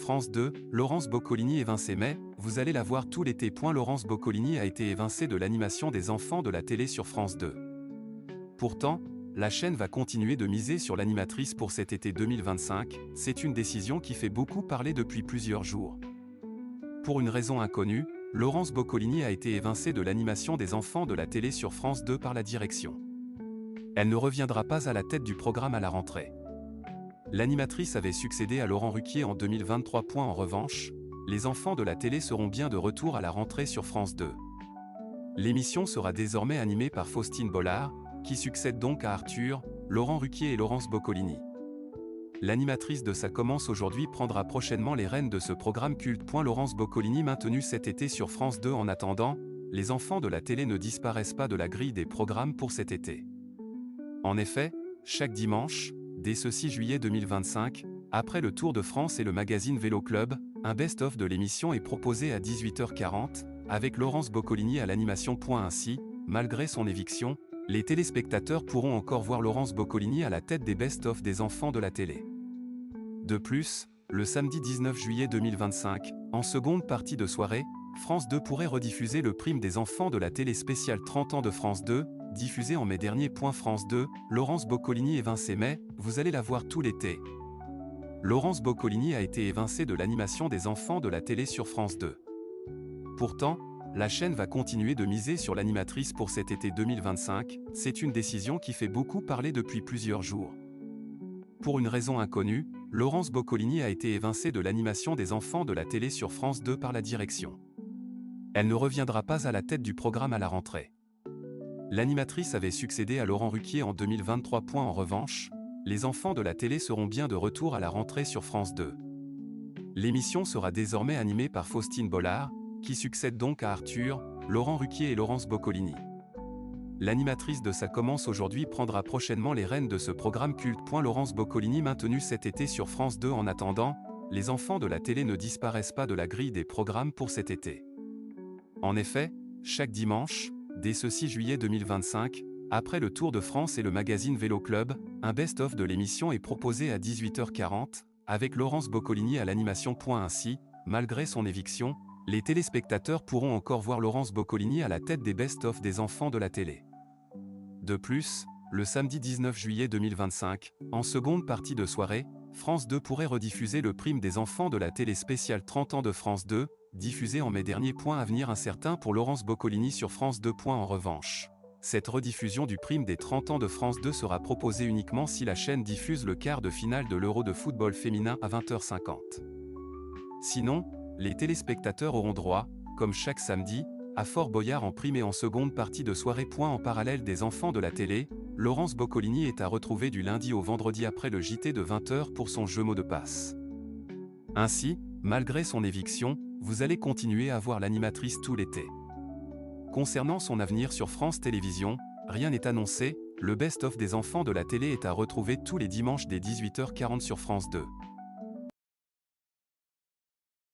France 2, Laurence Boccolini évincée mais, vous allez la voir tout l'été. Laurence Boccolini a été évincée de l'animation des enfants de la télé sur France 2. Pourtant, la chaîne va continuer de miser sur l'animatrice pour cet été 2025, c'est une décision qui fait beaucoup parler depuis plusieurs jours. Pour une raison inconnue, Laurence Boccolini a été évincée de l'animation des enfants de la télé sur France 2 par la direction. Elle ne reviendra pas à la tête du programme à la rentrée. L'animatrice avait succédé à Laurent Ruquier en 2023. En revanche, les enfants de la télé seront bien de retour à la rentrée sur France 2. L'émission sera désormais animée par Faustine Bollard, qui succède donc à Arthur, Laurent Ruquier et Laurence Boccolini. L'animatrice de Ça commence aujourd'hui prendra prochainement les rênes de ce programme culte. Laurence Boccolini maintenue cet été sur France 2. En attendant, les enfants de la télé ne disparaissent pas de la grille des programmes pour cet été. En effet, chaque dimanche, dès ce 6 juillet 2025, après le Tour de France et le magazine Vélo Club, un best-of de l'émission est proposé à 18h40, avec Laurence Boccolini à l'animation. Ainsi, malgré son éviction, les téléspectateurs pourront encore voir Laurence Boccolini à la tête des best-of des enfants de la télé. De plus, le samedi 19 juillet 2025, en seconde partie de soirée, France 2 pourrait rediffuser le prime des enfants de la télé spéciale 30 ans de France 2, diffusé en mai dernier. France 2, Laurence Boccolini évincée mais, vous allez la voir tout l'été. Laurence Boccolini a été évincée de l'animation des enfants de la télé sur France 2. Pourtant, la chaîne va continuer de miser sur l'animatrice pour cet été 2025, c'est une décision qui fait beaucoup parler depuis plusieurs jours. Pour une raison inconnue, Laurence Boccolini a été évincée de l'animation des enfants de la télé sur France 2 par la direction. Elle ne reviendra pas à la tête du programme à la rentrée. L'animatrice avait succédé à Laurent Ruquier en 2023. En revanche, les enfants de la télé seront bien de retour à la rentrée sur France 2. L'émission sera désormais animée par Faustine Bollard, qui succède donc à Arthur, Laurent Ruquier et Laurence Boccolini. L'animatrice de Ça commence aujourd'hui prendra prochainement les rênes de ce programme culte. Laurence Boccolini maintenue cet été sur France 2. En attendant, les enfants de la télé ne disparaissent pas de la grille des programmes pour cet été. En effet, chaque dimanche, dès ce 6 juillet 2025, après le Tour de France et le magazine Vélo Club, un best-of de l'émission est proposé à 18h40, avec Laurence Boccolini à l'animation. Ainsi, malgré son éviction, les téléspectateurs pourront encore voir Laurence Boccolini à la tête des best-of des enfants de la télé. De plus, le samedi 19 juillet 2025, en seconde partie de soirée, France 2 pourrait rediffuser le prime des enfants de la télé spéciale 30 ans de France 2, diffusé en mai dernier. Avenir incertain pour Laurence Boccolini sur France 2. En revanche, cette rediffusion du prime des 30 ans de France 2 sera proposée uniquement si la chaîne diffuse le quart de finale de l'Euro de football féminin à 20h50. Sinon, les téléspectateurs auront droit, comme chaque samedi, à Fort Boyard en prime et en seconde partie de soirée. En parallèle des enfants de la télé, Laurence Boccolini est à retrouver du lundi au vendredi après le JT de 20h pour son jeu mot de passe. Ainsi, malgré son éviction, vous allez continuer à voir l'animatrice tout l'été. Concernant son avenir sur France Télévisions, rien n'est annoncé, le best-of des enfants de la télé est à retrouver tous les dimanches dès 18h40 sur France 2.